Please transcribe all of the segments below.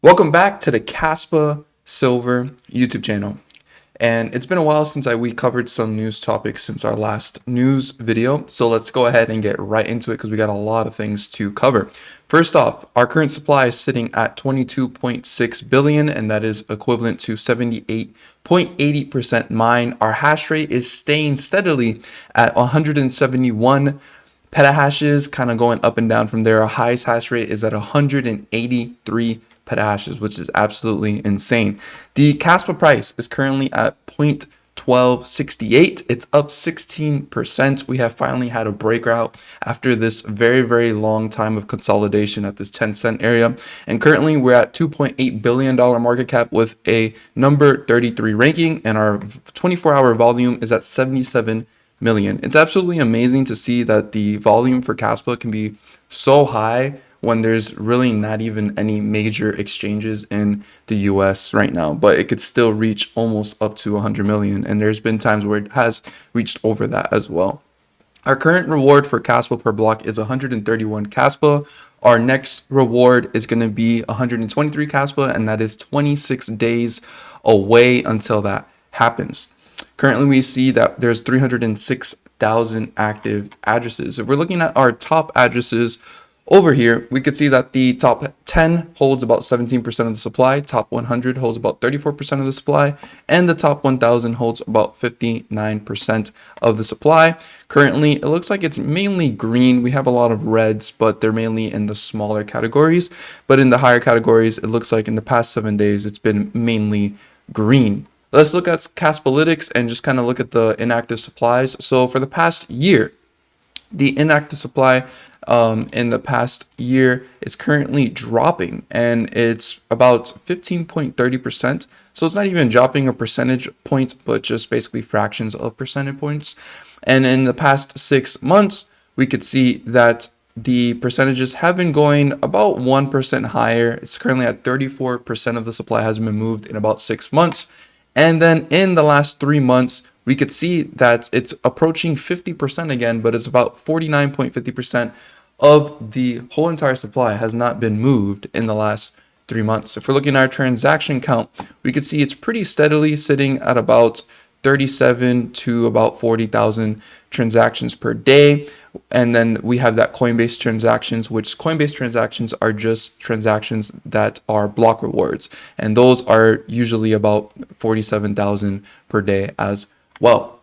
Welcome back to the Kaspa Silver YouTube channel. And it's been a while since we covered some news topics since our last news video. So let's go ahead and get right into it because we got a lot of things to cover. First off, our current supply is sitting at 22.6 billion, and that is equivalent to 78.80% mine. Our hash rate is staying steadily at 171 petahashes, kind of going up and down from there. Our highest hash rate is at 183 petahashes, which is absolutely insane. The Kaspa price is currently at 0.1268. It's up 16%. We have finally had a breakout after this very long time of consolidation at this 10-cent area. And currently we're at $2.8 billion market cap with a number 33 ranking, and our 24-hour volume is at 77 million. It's absolutely amazing to see that the volume for Kaspa can be so high when there's really not even any major exchanges in the US right now, but it could still reach almost up to 100 million, and there's been times where it has reached over that as well. Our current reward for Kaspa per block is 131 Kaspa. Our next reward is going to be 123 Kaspa, and that is 26 days away until that happens. Currently, we see that there's 306,000 active addresses. If we're looking at our top addresses over here, we could see that the top 10 holds about 17% of the supply, top 100 holds about 34% of the supply, and the top 1000 holds about 59% of the supply. Currently, it looks like it's mainly green. We have a lot of reds, but they're mainly in the smaller categories. But in the higher categories, it looks like in the past 7 days, it's been mainly green. Let's look at Kaspalytics and just kind of look at the inactive supplies. So for the past year, the inactive supply in the past year is currently dropping, and it's about 15.30%. So it's not even dropping a percentage point, but just basically fractions of percentage points. And in the past 6 months, we could see that the percentages have been going about 1% higher. It's currently at 34% of the supply has been moved in about 6 months. And then in the last 3 months, we could see that it's approaching 50% again, but it's about 49.50% of the whole entire supply has not been moved in the last 3 months. If we're looking at our transaction count, we could see it's pretty steadily sitting at about 37 to about 40,000 transactions per day. And then we have that Coinbase transactions, which Coinbase transactions are just transactions that are block rewards. And those are usually about 47,000 per day as well.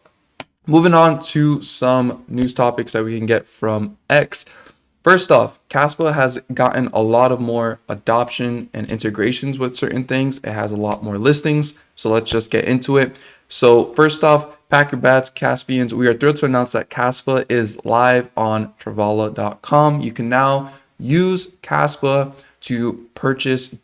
Moving on to some news topics that we can get from X. First off, Kaspa has gotten a lot of more adoption and integrations with certain things. It has a lot more listings. So let's just get into it. So first off, pack your bats, Caspians. We are thrilled to announce that Kaspa is live on Travala.com. You can now use Kaspa to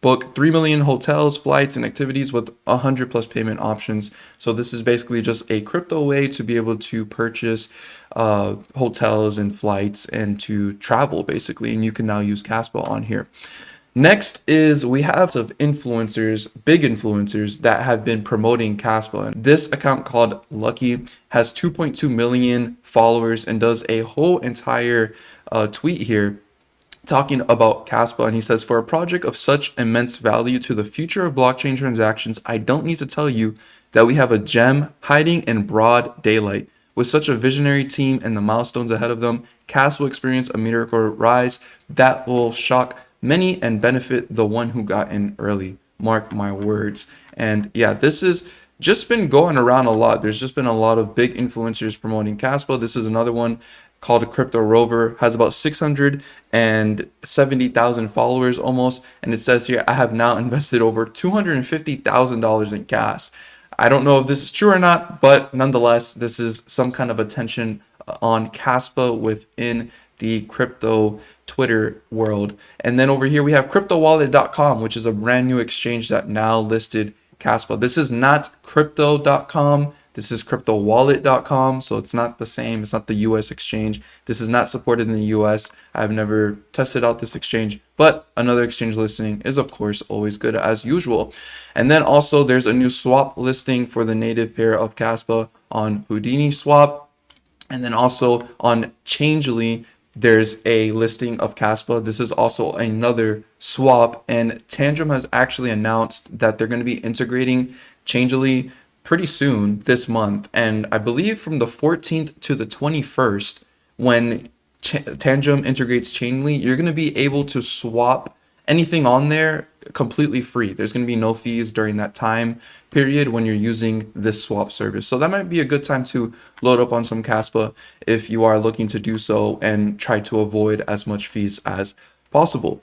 book 3 million hotels, flights, and activities with 100 plus payment options. So this is basically just a crypto way to be able to purchase hotels and flights and to travel basically. And you can now use Kaspa on here. Next is we have some influencers, big influencers that have been promoting Kaspa. And this account called Lucky has 2.2 million followers and does a whole entire tweet here talking about Kaspa, and he says, for a project of such immense value to the future of blockchain transactions, I don't need to tell you that we have a gem hiding in broad daylight. With such a visionary team and the milestones ahead of them, Kaspa will experience a meteoric rise that will shock many and benefit the one who got in early. Mark my words. And yeah, this is just been going around a lot. There's just been a lot of big influencers promoting Kaspa. This is another one called a Crypto Rover, has about 670,000 followers almost. And it says here, I have now invested over $250,000 in gas. I don't know if this is true or not, but nonetheless, this is some kind of attention on Kaspa within the crypto Twitter world. And then over here, we have CryptoWallet.com, which is a brand new exchange that now listed Kaspa. This is not Crypto.com. This is CryptoWallet.com, so it's not the same. It's not the US exchange. This is not supported in the US. I've never tested out this exchange, but another exchange listing is, of course, always good as usual. And then also there's a new swap listing for the native pair of Kaspa on Houdini Swap. And then also on Changely, there's a listing of Kaspa. This is also another swap, and Tangent has actually announced that they're going to be integrating Changelly pretty soon this month. And I believe from the 14th to the 21st, when Tangent integrates Chainly, you're going to be able to swap anything on there completely free. There's going to be no fees during that time period when you're using this swap service. So that might be a good time to load up on some Kaspa if you are looking to do so and try to avoid as much fees as possible.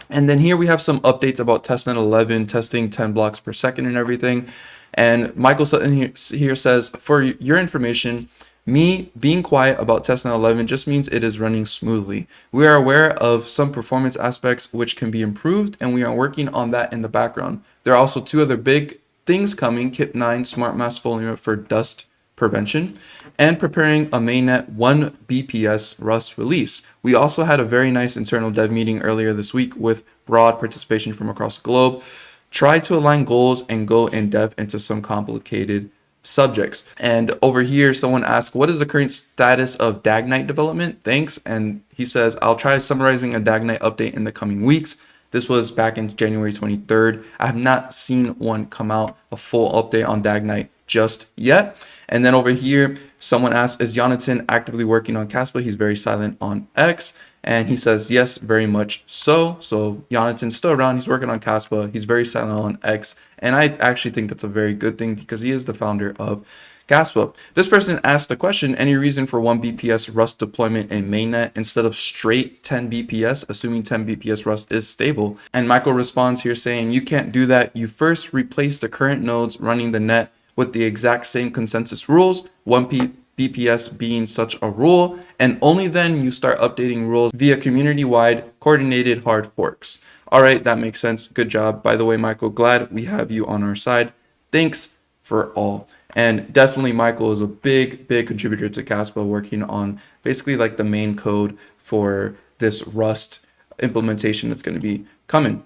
And then here we have some updates about testnet 11 testing 10 blocks per second and everything. And Michael Sutton here says, for your information, me being quiet about testnet 11 just means it is running smoothly. We are aware of some performance aspects which can be improved, and we are working on that in the background. There are also two other big things coming: KIP9 smart mask foliar for dust prevention, and preparing a mainnet 1 BPS Rust release. We also had a very nice internal dev meeting earlier this week with broad participation from across the globe. Try to align goals and go in depth into some complicated subjects. And over here, someone asked, what is the current status of Dagnite development? Thanks. And he says, I'll try summarizing a Dagnite update in the coming weeks. This was back in January 23rd. I have not seen one come out, a full update on Dagnite just yet. And then over here, someone asked, is Jonathan actively working on Kaspa? He's very silent on X. And he says, yes, very much so. So Jonathan's still around. He's working on Kaspa. He's very silent on X. And I actually think that's a very good thing because he is the founder of Kaspa. This person asked the question, any reason for 1 BPS Rust deployment in mainnet instead of straight 10 BPS, assuming 10 BPS Rust is stable? And Michael responds here saying, you can't do that. You first replace the current nodes running the net with the exact same consensus rules, 1 BPS being such a rule, and only then you start updating rules via community-wide coordinated hard forks. All right, that makes sense. Good job. By the way, Michael, glad we have you on our side. Thanks for all. And definitely Michael is a big contributor to Kaspa, working on basically like the main code for this Rust implementation that's going to be coming.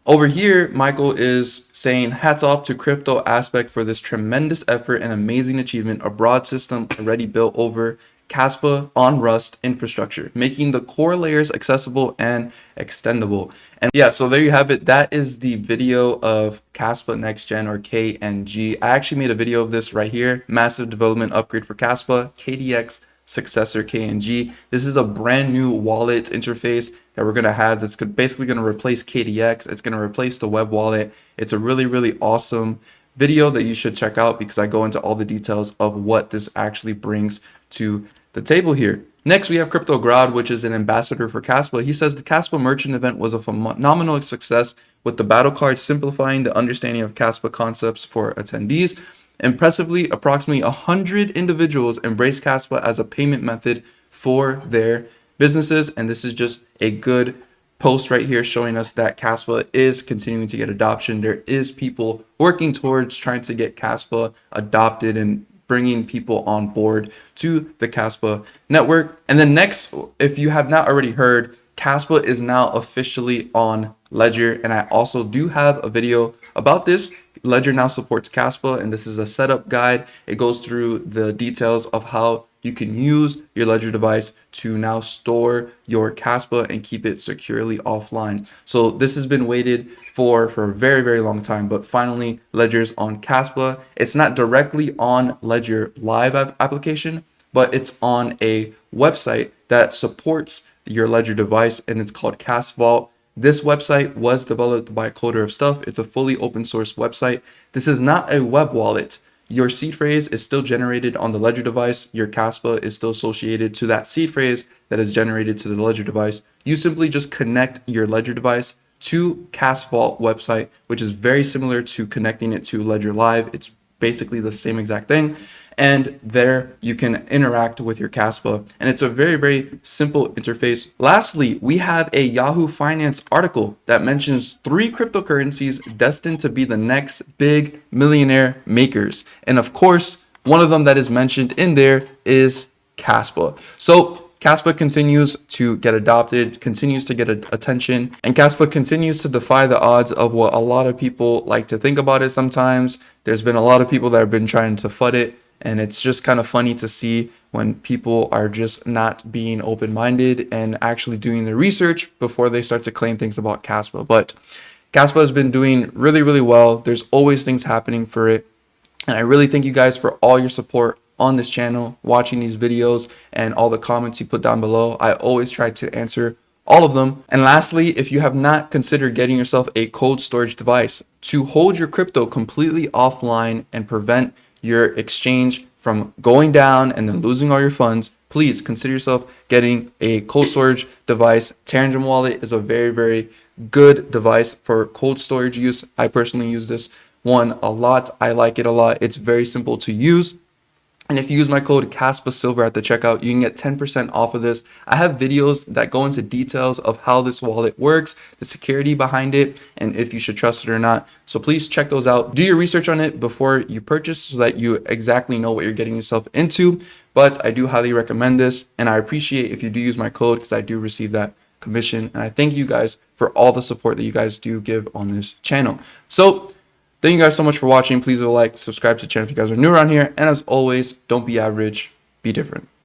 Over here, Michael is saying, hats off to Crypto Aspect for this tremendous effort and amazing achievement, a broad system already built over Kaspa on Rust infrastructure, making the core layers accessible and extendable. And yeah, so there you have it. That is the video of Kaspa Next Gen, or KNG. I actually made a video of this right here. Massive development upgrade for Kaspa, KDX successor KNG. This is a brand new wallet interface that we're going to have that's basically going to replace KDX. It's going to replace the web wallet. It's a really awesome video that you should check out because I go into all the details of what this actually brings to the table here. Next, we have Crypto Grad, which is an ambassador for Kaspa. He says the Kaspa merchant event was a phenomenal success, with the battle cards simplifying the understanding of Kaspa concepts for attendees. Impressively, approximately 100 individuals embrace Kaspa as a payment method for their businesses, and this is just a good post right here showing us that Kaspa is continuing to get adoption. There is people working towards trying to get Kaspa adopted and bringing people on board to the Kaspa network. And then next, if you have not already heard, Kaspa is now officially on Ledger, and I also do have a video about this. Ledger now supports Kaspa, and this is a setup guide. It goes through the details of how you can use your Ledger device to now store your Kaspa and keep it securely offline. So this has been waited for a very long time, but finally Ledger's on Kaspa. It's not directly on Ledger Live application, but it's on a website that supports your Ledger device, and it's called Kas Vault. This website was developed by Coder of Stuff. It's a fully open source website. This is not a web wallet. Your seed phrase is still generated on the Ledger device. Your Kaspa is still associated to that seed phrase that is generated to the Ledger device. You simply just connect your Ledger device to Kas Vault website, which is very similar to connecting it to Ledger Live. It's basically the same exact thing. And there you can interact with your Kaspa, and it's a very simple interface. Lastly, we have a Yahoo Finance article that mentions 3 cryptocurrencies destined to be the next big millionaire makers. And of course, one of them that is mentioned in there is Kaspa. So Kaspa continues to get adopted, continues to get attention, and Kaspa continues to defy the odds of what a lot of people like to think about it sometimes. There's been a lot of people that have been trying to FUD it, and it's just kind of funny to see when people are just not being open-minded and actually doing their research before they start to claim things about Kaspa. But Kaspa has been doing really, really well. There's always things happening for it. And I really thank you guys for all your support on this channel, watching these videos, and all the comments you put down below. I always try to answer all of them. And lastly, if you have not considered getting yourself a cold storage device to hold your crypto completely offline and prevent your exchange from going down and then losing all your funds, please consider yourself getting a cold storage device. Tangent Wallet is a very, very good device for cold storage use. I personally use this one a lot. I like it a lot. It's very simple to use. And if you use my code Kaspa Silver at the checkout, you can get 10% off of this. I have videos that go into details of how this wallet works, the security behind it, and if you should trust it or not. So please check those out. Do your research on it before you purchase so that you exactly know what you're getting yourself into. But I do highly recommend this, and I appreciate if you do use my code because I do receive that commission. And I thank you guys for all the support that you guys do give on this channel. So thank you guys so much for watching. Please leave a like, subscribe to the channel if you guys are new around here. And as always, don't be average, be different.